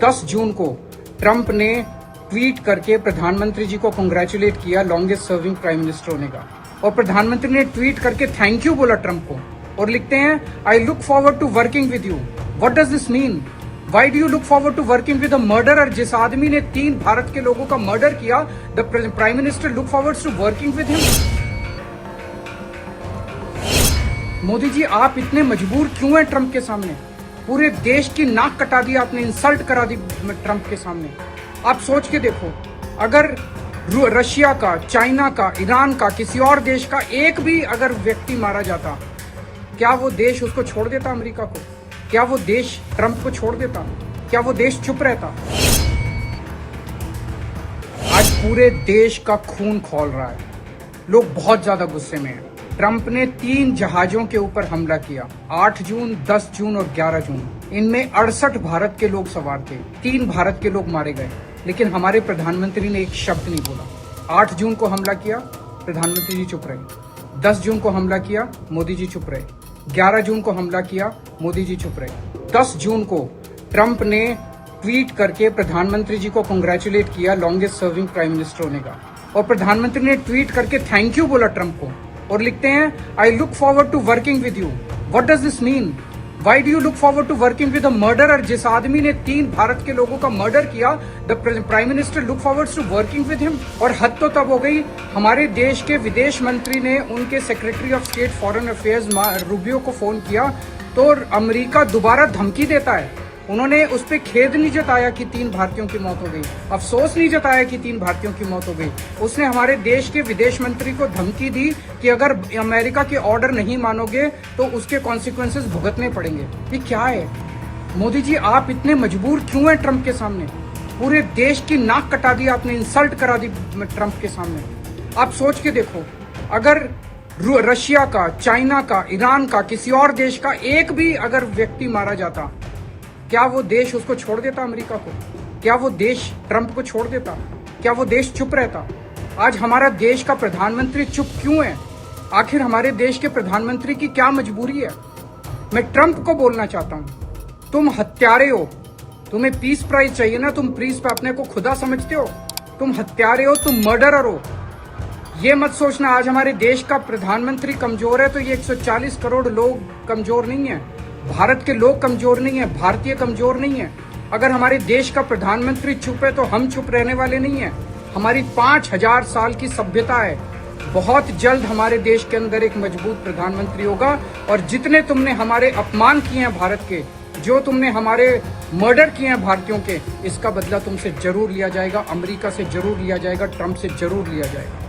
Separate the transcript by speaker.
Speaker 1: 10 जून को ट्रंप ने ट्वीट करके प्रधानमंत्री जी को कांग्रेचुलेट किया लॉन्गेस्ट सर्विंग प्राइम मिनिस्टर होने का, और प्रधानमंत्री ने ट्वीट करके थैंक यू बोला ट्रंप को, और लिखते हैं I look forward to working with you. What does this mean? Why do you look forward to working with a murderer? जिस आदमी ने 3 भारत के लोगों का मर्डर किया, the prime minister look forward to working with him. Modi ji, आप इतने मजबूर क्यों हैं ट्रंप के सामने? पूरे देश की नाक कटा दी आपने, इंसल्ट करा दी ट्रंप के सामने। आप सोच के देखो, अगर रशिया का, चाइना का, ईरान का, किसी और देश का एक भी अगर व्यक्ति मारा जाता, क्या वो देश उसको छोड़ देता अमेरिका को? क्या वो देश ट्रंप को छोड़ देता? क्या वो देश चुप रहता? आज पूरे देश का खून खौल रहा है, लोग बहुत ज्यादा गुस्से में हैं। ट्रंप ने 3 जहाजों के ऊपर हमला किया, 8 जून, 10 जून और 11 जून। इनमें 68 भारत के लोग सवार थे, 3 भारत के लोग मारे गए, लेकिन हमारे प्रधानमंत्री ने एक शब्द नहीं बोला। 8 जून को हमला किया, प्रधानमंत्री जी चुप रहे। 10 जून को हमला किया, मोदी जी चुप रहे। 11 जून को हमला किया, मोदी जी चुप रहे। 10 जून को ट्रंप ने ट्वीट करके प्रधानमंत्री जी को कांग्रेचुलेट किया लॉन्गेस्ट सर्विंग प्राइम मिनिस्टर होने का, और प्रधानमंत्री ने ट्वीट करके थैंक यू बोला ट्रंप को, और लिखते हैं I look forward to working with you. What does this mean? Why do you look forward to working with a murderer? जिस आदमी ने 3 भारत के लोगों का मर्डर किया, the prime minister look forward to working with him. और हद तो तब हो गई, हमारे देश के विदेश मंत्री ने उनके secretary of state foreign affairs Rubio को फोन किया, तो अमेरिका दोबारा धमकी देता है। उन्होंने उस पर खेद नहीं जताया कि 3 भारतीयों की मौत हो गई, अफसोस नहीं जताया कि 3 भारतीयों की मौत हो गई। उसने हमारे देश के विदेश मंत्री को धमकी दी कि अगर अमेरिका के ऑर्डर नहीं मानोगे तो उसके कॉन्सिक्वेंसेस भुगतने पड़ेंगे। ये क्या है? मोदी जी, आप इतने मजबूर क्यों हैं ट्रंप के सामने? पूरे देश की नाक कटा दी आपने, इंसल्ट करा दी ट्रंप के सामने। आप सोच के देखो, अगर रशिया का, चाइना का, ईरान का, किसी और देश का एक भी अगर व्यक्ति मारा जाता, क्या वो देश उसको छोड़ देता अमेरिका को? क्या वो देश ट्रंप को छोड़ देता? क्या वो देश चुप रहता? आज हमारा देश का प्रधानमंत्री चुप क्यों है? आखिर हमारे देश के प्रधानमंत्री की क्या मजबूरी है? मैं ट्रंप को बोलना चाहता हूं, तुम हत्यारे हो, तुम्हें पीस प्राइज चाहिए ना, तुम पीस पे अपने को खुदा समझते हो? तुम हत्यारे हो, तुम मर्डरर हो। ये मत सोचना आज हमारे देश का प्रधानमंत्री कमजोर है तो ये 140 करोड़ लोग कमजोर नहीं है, भारत के लोग कमजोर नहीं है, भारतीय कमजोर नहीं है। अगर हमारे देश का प्रधानमंत्री चुप है तो हम चुप रहने वाले नहीं है। हमारी 5000 साल की सभ्यता है, बहुत जल्द हमारे देश के अंदर एक मजबूत प्रधानमंत्री होगा, और जितने तुमने हमारे अपमान किए हैं भारत के, जो तुमने हमारे मर्डर किए हैं भारतीयों के, इसका बदला तुमसे जरूर लिया जाएगा, अमेरिका से जरूर लिया जाएगा, ट्रंप से जरूर लिया जाएगा।